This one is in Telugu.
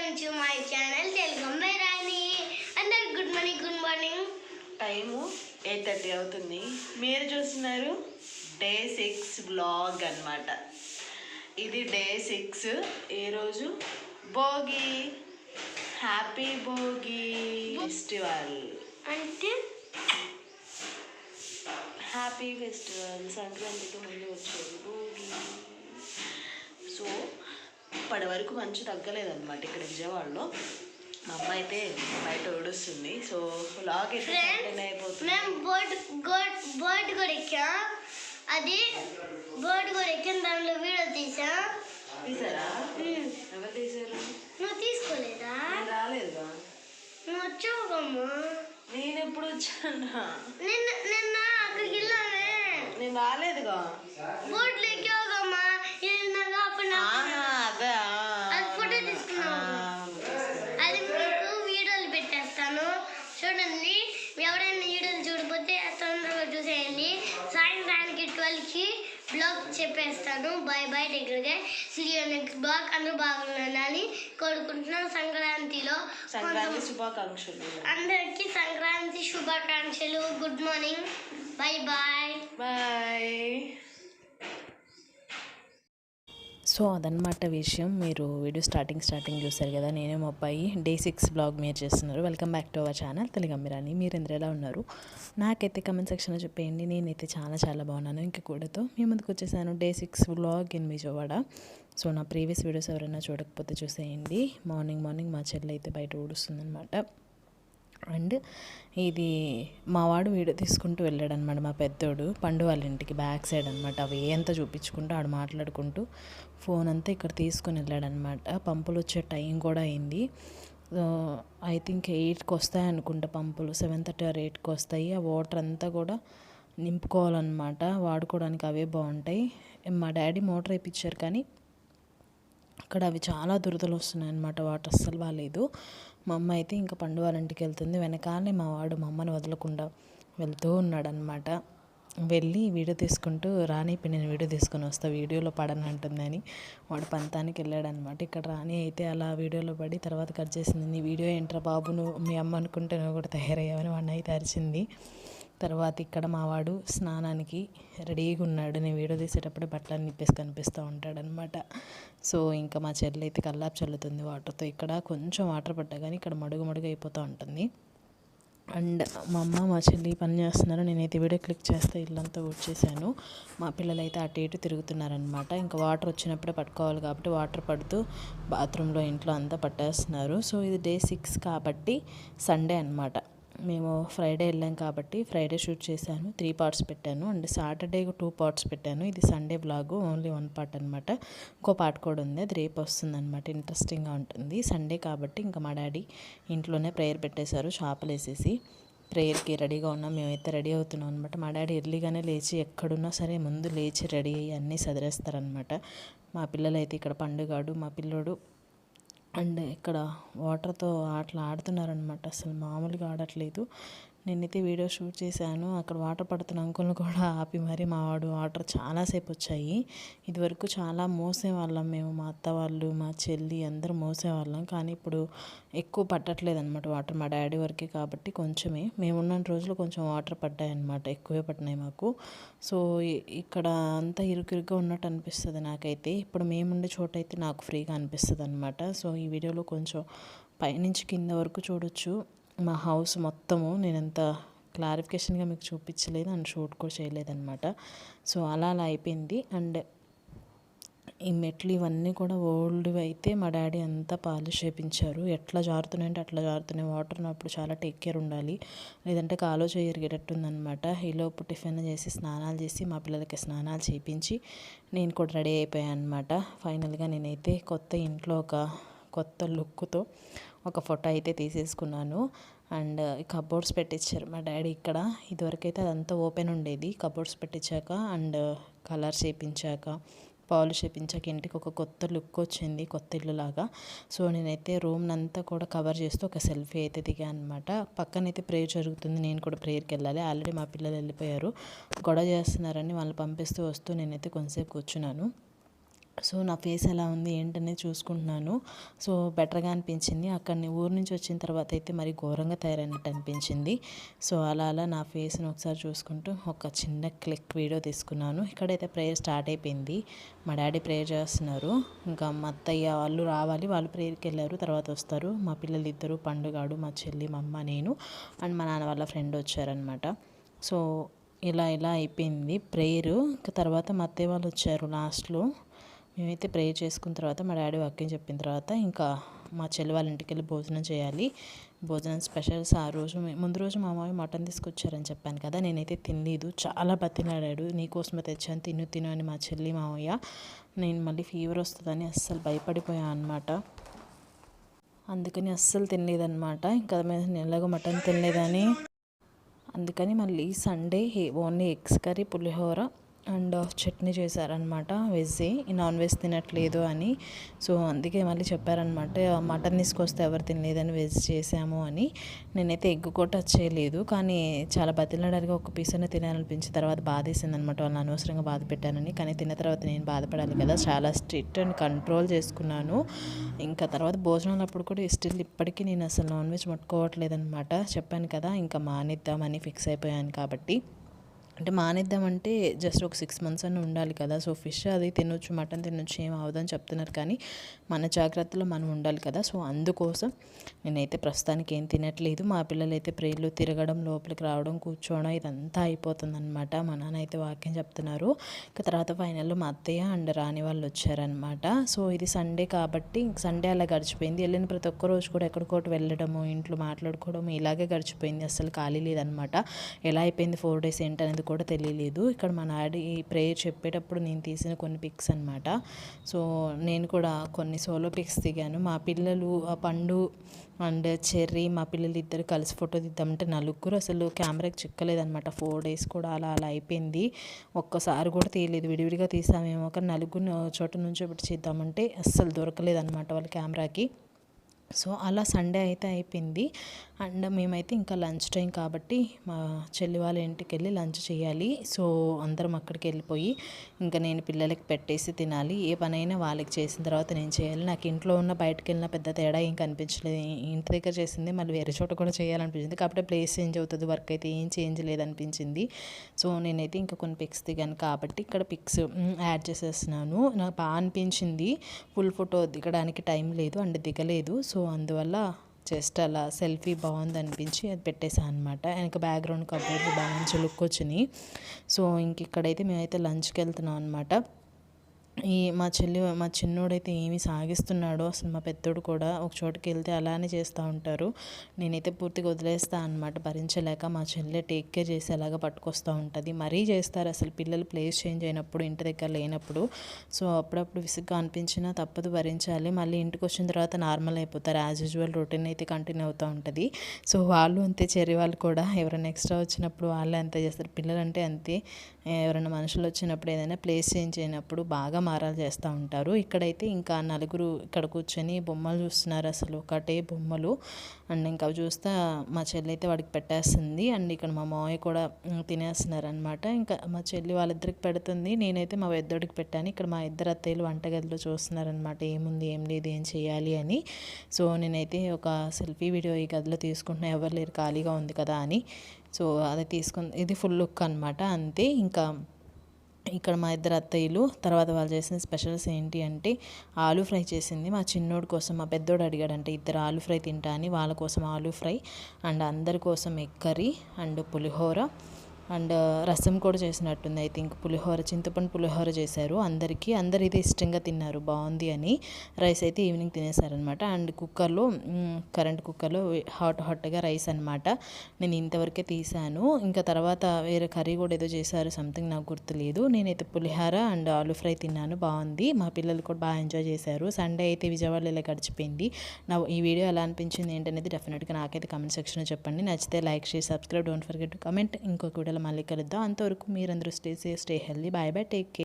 Welcome to my channel Telugu అమ్మాయి రాణి. అందరు గుడ్ మార్నింగ్. టైము 8:30 అవుతుంది. మీరు చూస్తున్నారు డే 6 వ్లాగ్ అన్నమాట. ఇది డే 6. ఈరోజు భోగి. Happy Bhogi festival. అంటే హ్యాపీ ఫెస్టివల్ సంక్రాంతికి ముందు వచ్చేది భోగి. సో ఇప్పటి వరకు మంచు తగ్గలేదన్నమాట ఇక్కడ విజయవాడలో. మా అమ్మ అయితే బయట ఓడుస్తుంది. సో వ్లాగ్ అయితే కంటిన్యూ అయిపోతుంది. మేము బోర్డు కూడా ఎక్కాం. అది బోర్డు కూడా ఎక్కాం, దాంట్లో వీడియో తీసారా? ఎవరు తీసారు? నువ్వు తీసుకోలేదా? రాలేదుగా. నువ్వు వచ్చావుకమ్మా. నేను ఎప్పుడు వచ్చానా? నిన్న అక్కడికి వెళ్ళామే. నేను రాలేదుగా. బోర్డులో ఎక్కావుకమ్మా. అదే అది ఫోటో తీసుకున్నావు. అది మీకు వీడియోలు పెట్టేస్తాను చూడండి. ఎవరైనా వీడియోలు చూడకపోతే తొందరగా చూసేయండి. సాయంత్రానికి 12కి బ్లాగ్ చెప్పేస్తాను. బాయ్ దగ్గరగా నెక్స్ట్ బ్లాగ్. అందరూ బాగుండాలని కోరుకుంటున్నాను. సంక్రాంతి శుభాకాంక్షలు అందరికీ. సంక్రాంతి శుభాకాంక్షలు. Good morning. బాయ్. సో అదనమాట విషయం. మీరు వీడియో స్టార్టింగ్ చూసారు కదా. నేనే మా అబ్బాయి డే 6 బ్లాగ్ మీరు చేస్తున్నారు. Welcome back to our channel Telugu అమ్మాయి రాణి. మీరు అందరూ ఎలా ఉన్నారు? నాకైతే కమెంట్ సెక్షన్లో చెప్పేయండి. నేనైతే చాలా బాగున్నాను. ఇంక కూడాతో మీ ముందుకు వచ్చేసాను day 6 vlog in Vijayawada. So నా ప్రీవియస్ వీడియోస్ ఎవరైనా చూడకపోతే చూసేయండి. మార్నింగ్ మా చెల్లి అయితే బయట ఊడుస్తుందనమాట. అండ్ ఇది మా వాడు వీడియో తీసుకుంటూ వెళ్ళాడనమాట. మా పెద్దోడు పండు వాళ్ళ ఇంటికి బ్యాక్ సైడ్ అనమాట. అవి అంతా చూపించుకుంటూ ఆడు మాట్లాడుకుంటూ ఫోన్ అంతా ఇక్కడ తీసుకుని వెళ్ళాడనమాట. పంపులు వచ్చే టైం కూడా అయింది. ఐ థింక్ 8కి వస్తాయి అనుకుంటా పంపులు. 7:30 or 8కి వస్తాయి. ఆ వాటర్ అంతా కూడా నింపుకోవాలన్నమాట. వాడుకోవడానికి అవే బాగుంటాయి. మా డాడీ మోటార్ వేయించారు కానీ అక్కడ అవి చాలా దురదలు వస్తున్నాయి అన్నమాట. వాటర్ అస్సలు బాగాలేదు. మా అమ్మ అయితే ఇంకా పండు వాళ్ళ ఇంటికి వెళ్తుంది. వెనకాలే మా వాడు మా అమ్మని వదలకుండా వెళ్తూ ఉన్నాడనమాట. వెళ్ళి వీడియో తీసుకుంటూ రాణి నేను వీడియో తీసుకొని వస్తా, వీడియోలో పడని అంటుందని వాడు పంతానికి వెళ్ళాడనమాట. ఇక్కడ రాణి అయితే అలా వీడియోలో పడి తర్వాత కట్ చేసింది. నీ వీడియో ఏంట్రా బాబు, నువ్వు మీ అమ్మ అనుకుంటే నువ్వు కూడా తయారయ్యావని వాడిని అయితే అరిచింది. తర్వాత ఇక్కడ మా వాడు స్నానానికి రెడీగా ఉన్నాడు. నేను వీడియో తీసేటప్పుడు బట్టలు నిప్పేసి కనిపిస్తూ ఉంటాడనమాట. సో ఇంకా మా చెల్లి అయితే కల్లాపు చల్లుతుంది వాటర్తో. ఇక్కడ కొంచెం వాటర్ పడ్డా కానీ ఇక్కడ మడుగు అయిపోతూ ఉంటుంది. అండ్ మా అమ్మ మా చెల్లి పని చేస్తున్నారు. నేనైతే వీడియో క్లిక్ చేస్తే ఇల్లంతా ఊడ్చేసాను. మా పిల్లలు అయితే అటు ఇటు తిరుగుతున్నారనమాట. ఇంకా వాటర్ వచ్చినప్పుడే పట్టుకోవాలి కాబట్టి వాటర్ పడుతూ బాత్రూంలో ఇంట్లో అంతా పట్టేస్తున్నారు. సో ఇది డే 6 కాబట్టి సండే అనమాట. మేము ఫ్రైడే వెళ్ళాం కాబట్టి ఫ్రైడే షూట్ చేశాను. 3 parts పెట్టాను. అండ్ సాటర్డే 2 parts పెట్టాను. ఇది సండే బ్లాగు ఓన్లీ 1 part అనమాట. ఇంకో పార్ట్ కూడా ఉంది, అది రేపు వస్తుంది అనమాట. ఇంట్రెస్టింగ్గా ఉంటుంది. సండే కాబట్టి ఇంకా మా డాడీ ఇంట్లోనే ప్రేయర్ పెట్టేశారు. చేపలు వేసేసి ప్రేయర్కి రెడీగా ఉన్నాం. మేమైతే రెడీ అవుతున్నాం అనమాట. మా డాడీ ఎర్లీగానే లేచి ఎక్కడున్నా సరే ముందు లేచి రెడీ అయ్యి అన్నీ సదిరేస్తారనమాట. మా పిల్లలు అయితే ఇక్కడ పండుగాడు మా పిల్లోడు అండ్ ఇక్కడ వాటర్తో ఆడుతున్నారనమాట. అసలు మామూలుగా ఆడట్లేదు. నేనైతే వీడియో షూట్ చేశాను. అక్కడ వాటర్ పడుతున్న అంకుల్ని కూడా ఆపి మరి మా వాడు వాటర్ చాలాసేపు వచ్చాయి. ఇదివరకు చాలా మోసేవాళ్ళం మేము, మా అత్త వాళ్ళు మా చెల్లి అందరూ మోసేవాళ్ళం. కానీ ఇప్పుడు ఎక్కువ పట్టట్లేదు అనమాట వాటర్. మా డాడీ వరకే కాబట్టి కొంచెమే. మేమున్న రోజులు కొంచెం వాటర్ పడ్డాయి అనమాట, ఎక్కువే పడినాయి మాకు. సో ఇక్కడ అంతా ఇరుకుగా ఉన్నట్టు అనిపిస్తుంది నాకైతే. ఇప్పుడు మేముండే చోట అయితే నాకు ఫ్రీగా అనిపిస్తుంది అనమాట. సో ఈ వీడియోలో కొంచెం పైనుంచి కింద వరకు చూడొచ్చు మా హౌస్ మొత్తము. నేను ఎంత క్లారిఫికేషన్గా మీకు చూపించలేదు అండ్ షూట్ కూడా చేయలేదన్నమాట. సో అలా అయిపోయింది. అండ్ ఈ మెట్లు ఇవన్నీ కూడా ఓల్డ్వి అయితే మా డాడీ అంతా పాలిష్ చేయించారు. ఎట్లా జారుతున్నాయంటే అట్లా జారుతున్నాయి. వాటర్ ఉన్నప్పుడు చాలా టేక్ కేర్ ఉండాలి, లేదంటే కాలో చేయరిగేటట్టుందనమాట. ఈలోపు టిఫిన్ చేసి స్నానాలు చేసి మా పిల్లలకి స్నానాలు చేయించి నేను కూడా రెడీ అయిపోయాను అనమాట. ఫైనల్గా నేనైతే కొత్త ఇంట్లో ఒక కొత్త లుక్తో ఒక ఫోటో అయితే తీసేసుకున్నాను. అండ్ కబోర్డ్స్ పెట్టించారు మా డాడీ ఇక్కడ. ఇదివరకైతే అదంతా ఓపెన్ ఉండేది. కబోర్డ్స్ పెట్టించాక అండ్ కలర్ చేయించాక పాలిష్ చేయించాక ఇంటికి ఒక కొత్త లుక్ వచ్చింది, కొత్త ఇల్లులాగా. సో నేనైతే రూమ్ అంతా కూడా కవర్ చేస్తూ ఒక సెల్ఫీ అయితే దిగాను అనమాట. పక్కనైతే ప్రేయర్ జరుగుతుంది, నేను కూడా ప్రేయర్కి వెళ్ళాలి. ఆల్రెడీ మా పిల్లలు వెళ్ళిపోయారు, గొడవ చేస్తున్నారని వాళ్ళు పంపిస్తూ వస్తూ నేనైతే కొంతసేపు కూర్చున్నాను. సో నా ఫేస్ ఎలా ఉంది ఏంటనేది చూసుకుంటున్నాను. సో బెటర్గా అనిపించింది. అక్కడిని ఊరు నుంచి వచ్చిన తర్వాత అయితే మరి ఘోరంగా తయారైనట్టు అనిపించింది. సో అలా అలా నా ఫేస్ని ఒకసారి చూసుకుంటూ ఒక చిన్న క్లిక్ వీడియో తీసుకున్నాను. ఇక్కడైతే ప్రేయర్ స్టార్ట్ అయిపోయింది. మా డాడీ ప్రేయర్ చేస్తున్నారు. ఇంకా మా అత్తయ్య వాళ్ళు రావాలి, వాళ్ళు ప్రేయర్కి వెళ్ళారు, తర్వాత వస్తారు. మా పిల్లలు ఇద్దరు, పండుగాడు, మా చెల్లి, మా అమ్మ, నేను అండ్ మా నాన్న వాళ్ళ ఫ్రెండ్ వచ్చారనమాట. సో ఇలా ఇలా అయిపోయింది ప్రేయర్. ఇంకా తర్వాత మా అత్తయ్య వాళ్ళు వచ్చారు లాస్ట్లో. మేమైతే ప్రేయర్ చేసుకున్న తర్వాత మా డాడీ వాక్యం చెప్పిన తర్వాత ఇంకా మా చెల్లి వాళ్ళ ఇంటికి వెళ్ళి భోజనం చేయాలి. భోజనం స్పెషల్స్ ఆ రోజు ముందు రోజు మా మామయ్య మటన్ తీసుకొచ్చారని చెప్పాను కదా, నేనైతే తినలేదు. చాలా బతిలాడాడు, నీకోసమే తెచ్చాను తిను తిను అని మా చెల్లి మామయ్య. నేను మళ్ళీ ఫీవర్ వస్తుందని అస్సలు భయపడిపోయాను అనమాట. అందుకని అస్సలు తినలేదన్నమాట. ఇంకా ఎలాగో మటన్ తినలేదని అందుకని మళ్ళీ Sunday only eggs curry, pulihora and chutney చేశారనమాట. వెజ్జే, నాన్ వెజ్ తినట్లేదు అని. సో అందుకే మళ్ళీ చెప్పారనమాట, మటన్ తీసుకొస్తే ఎవరు తినలేదని వెజ్ చేసాము అని. నేనైతే ఎగ్ కూడా టచ్ చేయలేదు, కానీ చాలా బతిలాడగా ఒక పీస్ అయినా తినాలనిపించిన తర్వాత బాధేసింది అనమాట. వాళ్ళని అనవసరంగా బాధ పెట్టానని. కానీ తిన్న తర్వాత నేను బాధపడాలి కదా, చాలా స్ట్రిక్ట్ అండ్ కంట్రోల్ చేసుకున్నాను. ఇంకా తర్వాత భోజనాలప్పుడు కూడా స్టిల్ ఇప్పటికీ నేను అసలు నాన్ వెజ్ ముట్టుకోవట్లేదు అనమాట. చెప్పాను కదా, ఇంకా మానేద్దామని ఫిక్స్ అయిపోయాను. కాబట్టి అంటే మానేద్దామంటే జస్ట్ ఒక 6 months అన్న ఉండాలి కదా. సో ఫిష్ అది తినొచ్చు, మటన్ తినొచ్చు, ఏం అవదని చెప్తున్నారు, కానీ మన జాగ్రత్తలో మనం ఉండాలి కదా. సో అందుకోసం నేనైతే ప్రస్తుతానికి ఏం తినట్లేదు. మా పిల్లలైతే ప్రేయర్లో తిరగడం, లోపలికి రావడం, కూర్చోవడం ఇదంతా అయిపోతుంది అనమాట. మా నాన్న అయితే వాక్యం చెప్తున్నారు. ఇక తర్వాత ఫైనల్లో మా అత్తయ్య అండ్ రాని వాళ్ళు వచ్చారనమాట. సో ఇది సండే కాబట్టి సండే అలా గడిచిపోయింది. వెళ్ళిన ప్రతి ఒక్క రోజు కూడా ఎక్కడికోటి వెళ్ళడము, ఇంట్లో మాట్లాడుకోవడం ఇలాగే గడిచిపోయింది. అసలు ఖాళీ లేదనమాట. ఎలా అయిపోయింది 4 days ఏంటనేది కూడా తెలియలేదు. ఇక్కడ మా డాడీ ప్రేయర్ చెప్పేటప్పుడు నేను తీసిన కొన్ని పిక్స్ అనమాట. సో నేను కూడా కొన్ని సోలో పిక్స్ దిగాను. మా పిల్లలు పండు అండ్ చెర్రీ, మా పిల్లలు ఇద్దరు కలిసి ఫోటో తీద్దామంటే నలుగురు అసలు కెమెరాకి చిక్కలేదనమాట. 4 days కూడా అలా అలా అయిపోయింది. ఒక్కసారి కూడా తీయలేదు. విడివిడిగా తీసామేమో, కానీ నలుగురు చోట నుంచి పెట్టి చేద్దామంటే అస్సలు దొరకలేదనమాట వాళ్ళ కెమెరాకి. సో అలా సండే అయితే అయిపోయింది. అండ్ మేమైతే ఇంకా లంచ్ టైం కాబట్టి మా చెల్లి వాళ్ళ ఇంటికి వెళ్ళి లంచ్ చేయాలి. సో అందరం అక్కడికి వెళ్ళిపోయి ఇంకా నేను పిల్లలకి పెట్టేసి తినాలి. ఏ పనైనా వాళ్ళకి చేసిన తర్వాత నేను చేయాలి. నాకు ఇంట్లో ఉన్న బయటకు వెళ్ళిన పెద్ద తేడా ఏం కనిపించలేదు. ఇంటి దగ్గర చేసింది మళ్ళీ వేరే చోట కూడా చేయాలనిపించింది. కాబట్టి ప్లేస్ చేంజ్ అవుతుంది, వర్క్ అయితే ఏం చేంజ్ లేదనిపించింది. సో నేనైతే ఇంకా కొన్ని పిక్స్ దిగాను కాబట్టి ఇక్కడ పిక్స్ యాడ్ చేసేస్తున్నాను. నాకు బాగా అనిపించింది. ఫుల్ ఫోటో దిగడానికి టైం లేదు అండ్ దిగలేదు. సో అందువల్ల జస్ట్ అలా సెల్ఫీ బాగుంది అనిపించి అది పెట్టేసాను అనమాట. వెనక బ్యాక్గ్రౌండ్ కబోర్డ్ బాగా మంచి లుక్ వచ్చినాయి. సో ఇంక ఇక్కడైతే మేమైతే లంచ్కి వెళ్తున్నాం అనమాట. మా చిన్నోడైతే ఏమి సాగిస్తున్నాడో అసలు. మా పెద్దోడు కూడా ఒక చోటుకి వెళ్తే అలానే చేస్తూ ఉంటారు. నేనైతే పూర్తిగా వదిలేస్తాను అనమాట, భరించలేక. మా చెల్లె టేక్ కేర్ చేసేలాగా పట్టుకొస్తూ ఉంటుంది. మరీ చేస్తారు అసలు పిల్లలు ప్లేస్ చేంజ్ అయినప్పుడు, ఇంటి దగ్గర లేనప్పుడు. సో అప్పుడప్పుడు విసుగ్గా అనిపించినా తప్పదు, భరించాలి. మళ్ళీ ఇంటికి వచ్చిన తర్వాత నార్మల్ అయిపోతారు. యాజ్ యూజువల్ రొటీన్ అయితే కంటిన్యూ అవుతూ ఉంటుంది. సో వాళ్ళు అంతే, చెర్రీ వాళ్ళు కూడా ఎవరైనా ఎక్స్ట్రా వచ్చినప్పుడు వాళ్ళే అంతే చేస్తారు. పిల్లలంటే అంతే, ఎవరైనా మనుషులు వచ్చినప్పుడు ఏదైనా ప్లేస్ చేంజ్ అయినప్పుడు బాగా మారాలు చేస్తూ ఉంటారు. ఇక్కడైతే ఇంకా నలుగురు ఇక్కడ కూర్చొని బొమ్మలు చూస్తున్నారు. అసలు ఒకటే బొమ్మలు. అండ్ ఇంకా చూస్తే మా చెల్లి అయితే వాడికి పెట్టేస్తుంది. అండ్ ఇక్కడ మా మావయ్య కూడా తినేస్తున్నారు అనమాట. ఇంకా మా చెల్లి వాళ్ళిద్దరికి పెడుతుంది, నేనైతే మా పెద్దోడికి పెట్టాను. ఇక్కడ మా ఇద్దరు అత్తయ్యలు వంటగదిలో చూస్తున్నారనమాట, ఏముంది ఏం లేదు ఏం చేయాలి అని. సో నేనైతే ఒక సెల్ఫీ వీడియో ఈ గదిలో తీసుకుంటున్నా, ఎవరు లేరు ఖాళీగా ఉంది కదా అని. సో అది తీసుకుని ఇది ఫుల్ లుక్ అనమాట. అంతే. ఇంకా ఇక్కడ మా ఇద్దరు అత్తయ్యలు తర్వాత వాళ్ళు చేసిన స్పెషల్స్ ఏంటి అంటే ఆలూ ఫ్రై చేసింది. మా చిన్నోడి కోసం మా పెద్దోడు అడిగాడంటే ఇద్దరు ఆలూ ఫ్రై తింటా అని, వాళ్ళ కోసం ఆలూ ఫ్రై అండ్ అందరి కోసం egg curry and pulihora and రసం కూడా చేసినట్టుంది. ఐ థింక్ పులిహోర, చింతపండు పులిహోర చేశారు అందరికీ. అందరు ఇది ఇష్టంగా తిన్నారు, బాగుంది అని. రైస్ అయితే ఈవినింగ్ తినేసారనమాట. అండ్ కుక్కర్లో, కరెంట్ కుక్కర్లో హాట్గా రైస్ అనమాట. నేను ఇంతవరకే తీసాను. ఇంకా తర్వాత వేరే కర్రీ కూడా ఏదో చేశారు, సంథింగ్ నాకు గుర్తులేదు. నేనైతే పులిహోర అండ్ ఆలూ ఫ్రై తిన్నాను, బాగుంది. మా పిల్లలు కూడా బాగా ఎంజాయ్ చేశారు. సండే అయితే విజయవాడలో ఇలా గడిచిపోయింది. నా ఈ వీడియో ఎలా అనిపించింది ఏంటనేది డెఫినెట్గా నాకైతే కమెంట్ సెక్షన్లో చెప్పండి. నచ్చితే like, share, subscribe, don't forget to comment. ఇంకొక వీడియోలో మళ్ళీ కలుద్దాం. అంతవరకు మీరందరూ stay safe, stay healthy. Bye bye, take care.